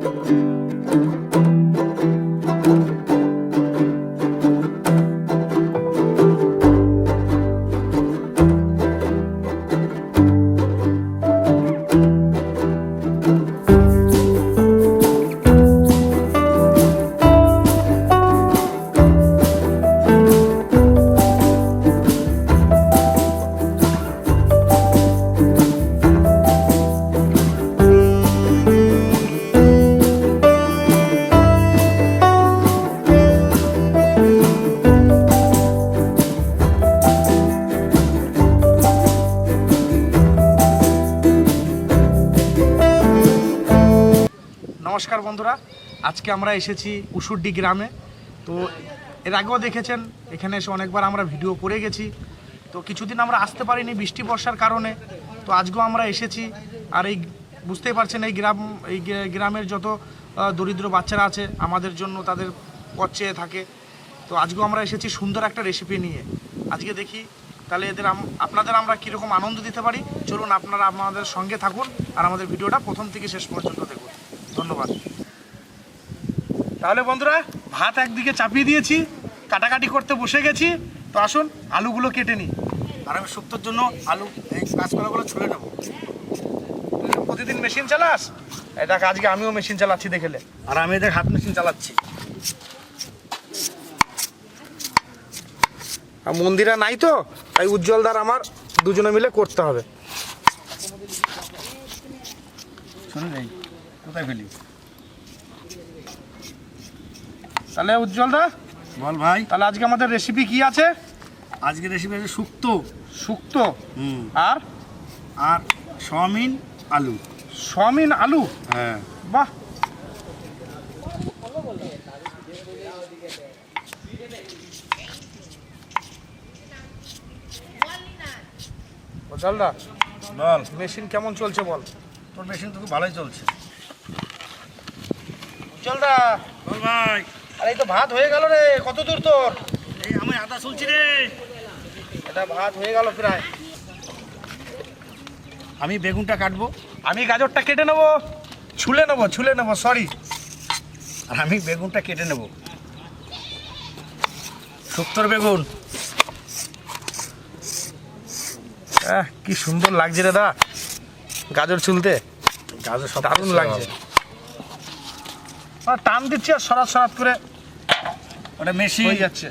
নমস্কার বন্ধুরা, আজকে আমরা এসেছি উসুরডি গ্রামে। তো এর আগেও দেখেছেন, এখানে এসে অনেকবার আমরা ভিডিও করে গেছি। তো কিছুদিন আমরা আসতে পারিনি বৃষ্টি বর্ষার কারণে। তো আজকেও আমরা এসেছি। আর এই বুঝতেই পারছেন, এই গ্রামের যত দরিদ্র বাচ্চারা আছে আমাদের জন্য তাদের পথ চেয়ে থাকে। তো আজকেও আমরা এসেছি সুন্দর একটা রেসিপি নিয়ে। আজকে দেখি তাহলে আপনাদের আমরা কীরকম আনন্দ দিতে পারি। চলুন আপনারা আমাদের সঙ্গে থাকুন আর আমাদের ভিডিওটা প্রথম থেকে শেষ পর্যন্ত দেখুন। ধন্যবাদ। তাহলে বন্ধুরা, ভাত একদিকে চাপিয়ে দিয়েছি, কাটাকাটি করতে বসে গেছি। তো আসুন আলুগুলো কেটে নিই। আর আমি শুক্তোর জন্য আলু এই কাঁচকলাগুলো ছুলে নেবো। প্রতিদিন মেশিন চালাস? এই দেখ, আজকে আমিও মেশিন চালাচ্ছি দেখলে। আর আমি এদের হাত মেশিন চালাচ্ছি। আর মন্দিরা নাই, তো তাই উজ্জ্বলদার আমার দুজনে মিলে করতে হবে। শুনে নেই কোথায় ফেলি? তাহলে উজ্জ্বলদা বল ভাই। তাহলে আজকে আমাদের রেসিপি কি আছে? আজকে রেসিপি আছে শুক্তো। শুক্তো আর আর সয়াবিন আলু। সয়াবিন আলু? হ্যাঁ। বাহ, উজ্জ্বলদা বল। মেশিন কেমন চলছে বল? তোর মেশিন তো খুব ভালোই চলছে। উজ্জ্বলদা বল ভাই। আরে এই তো ভাত হয়ে গেল রে। কত দূর তোর? এই আমি আদা চলছি রে। এটা ভাত হয়ে গেল প্রায়। আমি বেগুনটা কাটবো। আমি গাজরটা কেটে নেবো, ছুলে নেবো সরি। আর আমি বেগুনটা কেটে নেব। শুক্তোর বেগুন। কি সুন্দর লাগছে রে দা গাজর ছুলতে। গাজর সব দারুণ লাগছে। টান দিচ্ছি আর সরাত করে ওটা মেশিন হয়ে যাচ্ছে।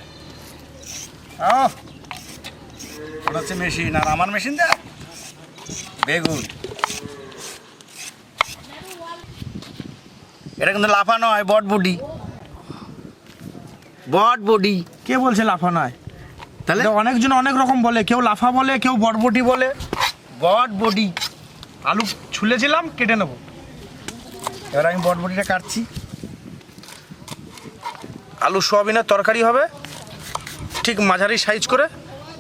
ওটা হচ্ছে মেশিন, আর আমার মেশিন দেখ বেগুন। এটা কিন্তু লাফা নয়, বটবডি। বটবডি। কে বলছে লাফা নয়? তাহলে অনেকজন অনেক রকম বলে, কেউ লাফা বলে, কেউ বটবটি বলে। বটবডি। আলু ছুলেছিলাম, কেটে নেবো। এবার আমি বটবডিটা কাটছি। আলু সোয়াবিনের তরকারি হবে, ঠিক মাঝারি সাইজ করে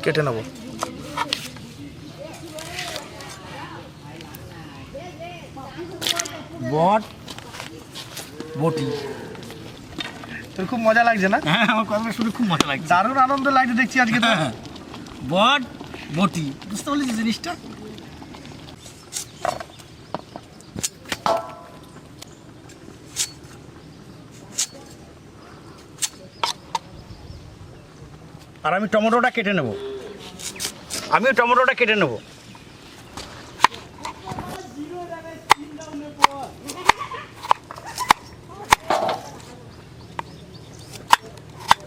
কেটে নেব। বটি। তোর খুব মজা লাগছে না? হ্যাঁ, আমার কথা শুনে খুব মজা লাগছে। দারুণ আনন্দ লাগছে দেখছি আজকে তো। বটি, বুঝতে পারলি জিনিসটা? আর আমি টমেটোটা কেটে নেব।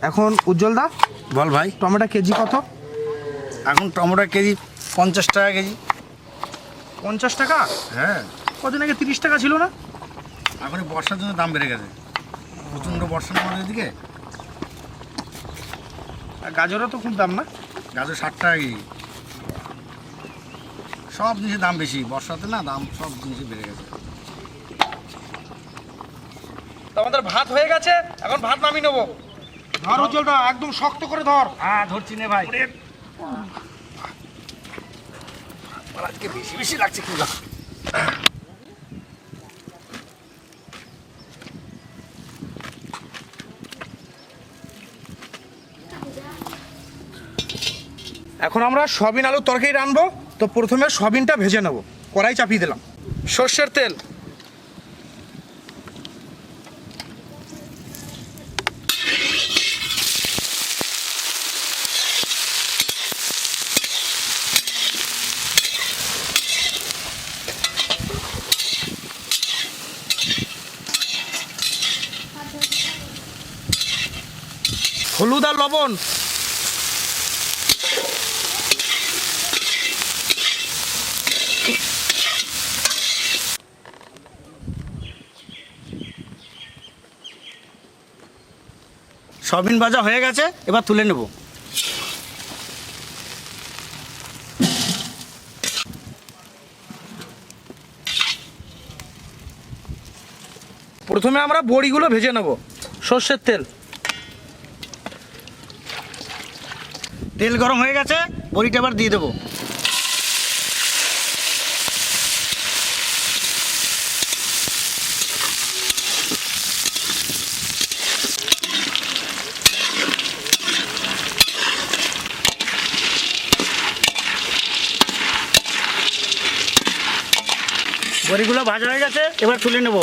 এখন উজ্জ্বলদা বল ভাই। টমেটো কেজি কত? এখন টমেটো কেজি 50 টাকা কেজি। 50 টাকা? হ্যাঁ। কদিন আগে 30 টাকা ছিল না? এখন বর্ষার জন্য দাম বেড়ে গেছে, প্রচণ্ড বর্ষা না আমাদের এদিকে। গাজরও তো খুব দাম না? গাজর 60 টাকা কেজি। সব জিনিসের দাম বেশি, বর্ষাতে না দাম সব জিনিসই বেড়ে গেছে। আমাদের ভাত হয়ে গেছে, এখন ভাত নামিয়ে নেবো। ধর উজ্জ্বলদা, একদম শক্ত করে ধর। হ্যাঁ, ধরছি নে ভাই। আজকে বেশি বেশি লাগছে কি? এখন আমরা সয়াবিন আলুর তরকারি রানবো। তো প্রথমে সয়াবিনটা ভেজে নেব। কড়াই চাপিয়ে দিলাম, সর্ষের তেল, হলুদ আর লবণ। সয়াবিন ভাজা হয়ে গেছে, এবার তুলে নেব। প্রথমে আমরা বড়িগুলো ভেজে নেব। সর্ষের তেল। তেল গরম হয়ে গেছে, বড়িটা এবার দিয়ে দেবো। বড়িগুলো ভাজা হয়ে গেছে, এবার তুলে নেব।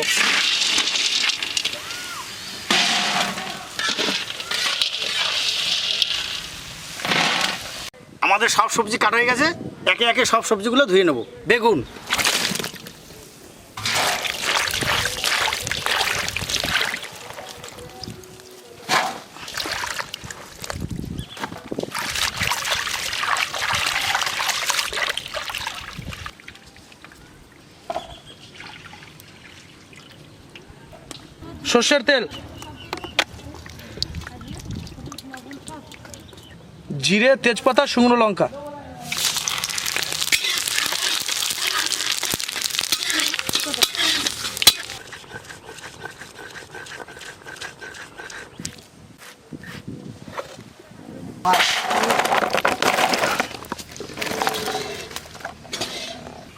আমাদের সব সবজি কাটা হয়ে গেছে, একে একে সব সবজিগুলো ধুয়ে নেব। বেগুন, সর্ষের তেল, জিরে, তেজপাতা, শুকনো লঙ্কা।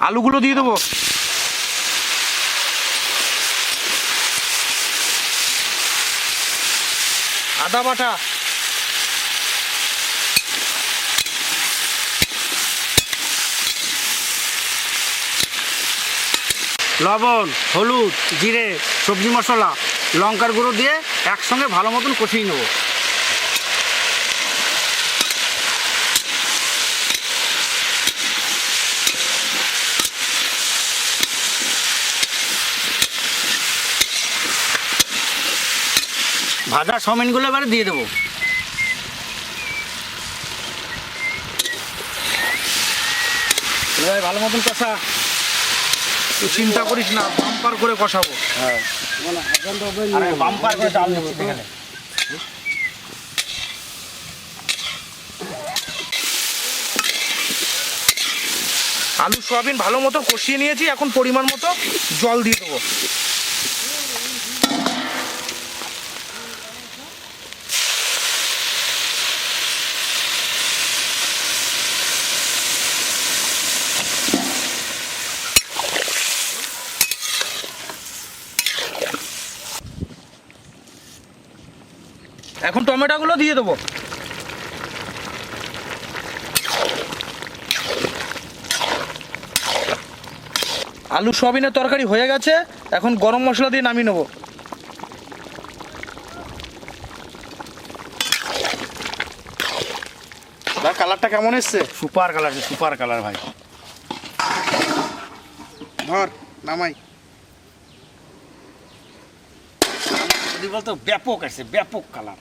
আলুগুলো দিয়ে দেবো। আদা বাটা, লবণ, হলুদ, জিরে, সবজি মশলা, লঙ্কার গুঁড়ো দিয়ে একসঙ্গে ভালো মতন কষিয়ে নেব। ভাজা সয়াবিনগুলো এবারে দিয়ে দেবো। এবার ভালো মতন কষা। তুই চিন্তা করিস না, বাম্পার করে কষাবো। হ্যাঁ, বাম্পার করে চাল নিচ্ছি এখানে। আলু সয়াবিন ভালো মতো কষিয়ে নিয়েছি, এখন পরিমাণ মতো জল দিয়ে দেবো। এখন টমেটোগুলো দিয়ে দেবো। আলু সয়াবিনের তরকারি হয়ে গেছে, এখন গরম মশলা দিয়ে নামিয়ে নেবো। কালারটা কেমন এসছে? সুপার কালার, সুপার কালার ভাই। ধর নামাই। যদি বলতো ব্যাপক আছে, ব্যাপক কালার।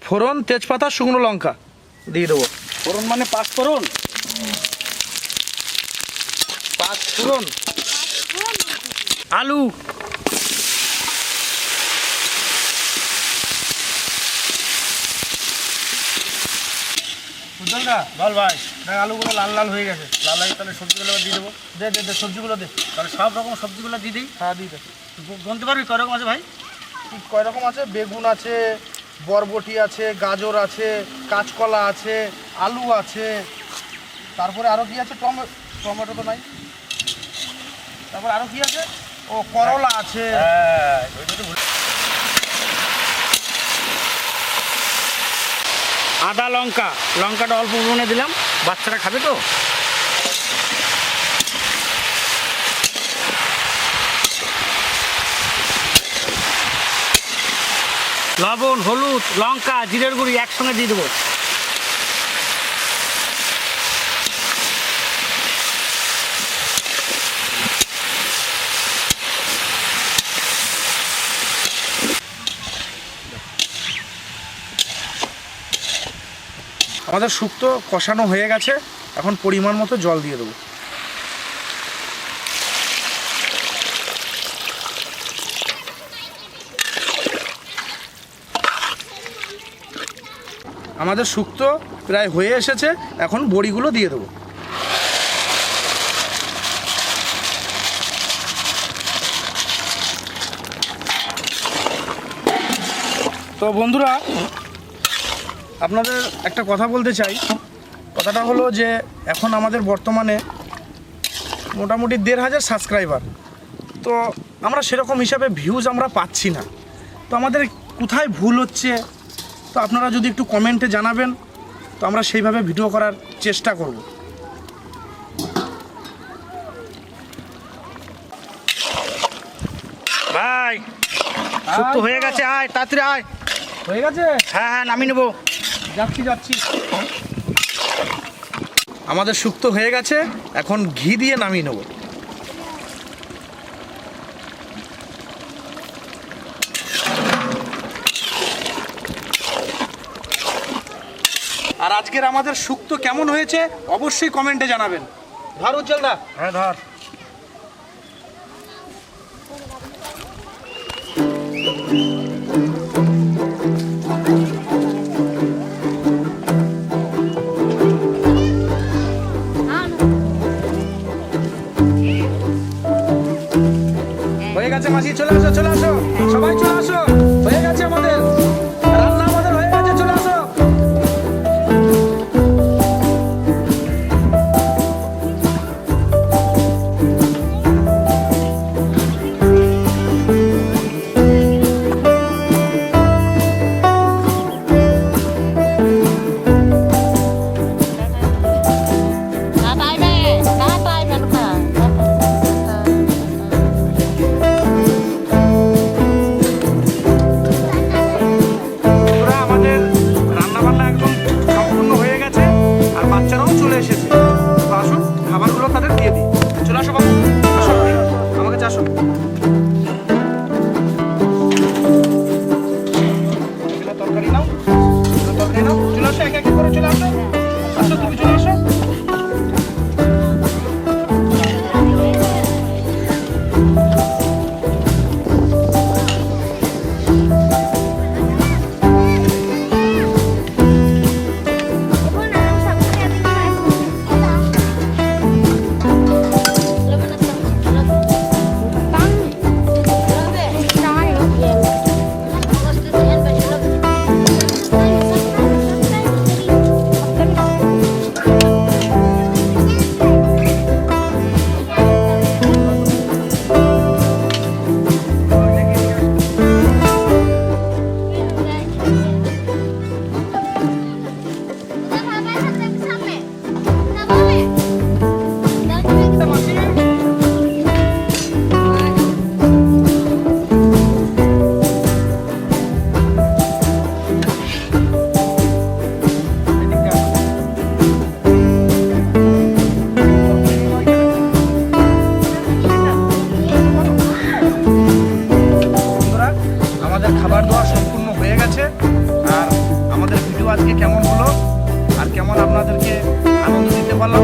ফোড়ন, তেজপাতা, শুকনো লঙ্কা দিয়ে দেবো। ফোড়ন মানে পাঁচ ফোড়ন। পাঁচ ফোড়ন, আলু, বুঝলটা বল ভাই। দেখ আলুগুলো লাল লাল হয়ে গেছে। লাল লাগে, তাহলে সবজিগুলো এবার দিয়ে দেবো। দে দে দে সবজিগুলো দে। তাহলে সব রকম সবজিগুলো দিয়ে দিই। হ্যাঁ দিয়ে দে। বলতে পারবি কয় রকম আছে ভাই? ঠিক কয় রকম আছে? বেগুন আছে, বরবটি আছে, গাজর আছে, কাঁচকলা আছে, আলু আছে, তারপরে আরও কি আছে? টমেটো তো নাই। তারপর আরও কি আছে? ও করলা আছে। হ্যাঁ, আদা, লঙ্কা, লঙ্কাটা অল্প পরিমাণে দিলাম, বাচ্চারা খাবে তো। লবণ, হলুদ, লঙ্কা, জিরের গুঁড়ি একসঙ্গে দিয়ে দেবো। আমাদের শুক্তো কষানো হয়ে গেছে, এখন পরিমাণ মতো জল দিয়ে দেবো। আমাদের শুক্তো প্রায় হয়ে এসেছে, এখন বড়িগুলো দিয়ে দেবো। তো বন্ধুরা, আপনাদের একটা কথা বলতে চাই। কথাটা হলো যে এখন আমাদের বর্তমানে মোটামুটি 1500 সাবস্ক্রাইবার। তো আমরা সেরকম হিসাবে ভিউজ আমরা পাচ্ছি না। তো আমাদের কোথায় ভুল হচ্ছে, তো আপনারা যদি একটু কমেন্টে জানাবেন, তো আমরা সেইভাবে ভিডিও করার চেষ্টা করব। ভাই শুক্তো হয়ে গেছে, আয় তাড়াতাড়ি আয়। হয়ে গেছে? হ্যাঁ হ্যাঁ, নামিয়ে নেবো। যাচ্ছি। আমাদের শুক্তো হয়ে গেছে, এখন ঘি দিয়ে নামিয়ে নেব। আর আজকের আমাদের শুক্তো কেমন হয়েছে অবশ্যই কমেন্টে জানাবেন। ধর উজ্জ্বল দা। হ্যাঁ ধর। হয়ে গেছে মাসি, চলে আসো সবাই চলে আসো। হয়ে গেছে আমাদের রান্না, আমাদের হয়ে গেছে, চলে আসো। বন্ধুরা, আমাদের রান্না বান্না একদম সম্পূর্ণ হয়ে গেছে, আর বাচ্চারাও চলে এসেছে। তো আসুন খাবারগুলো তাদের দিয়ে দিই। চলে আসো বাবু, আসো আমার কাছে আসো। এগুলো তরকারি নাও, চলে আসো, এক করে চলে আসো। আসো, তুমি চলে আসো। খাবার দাওয়া সম্পূর্ণ হয়ে গেছে। আর আমাদের ভিডিও আজকে কেমন হলো আর কেমন আপনাদেরকে আনন্দ দিতে পারলাম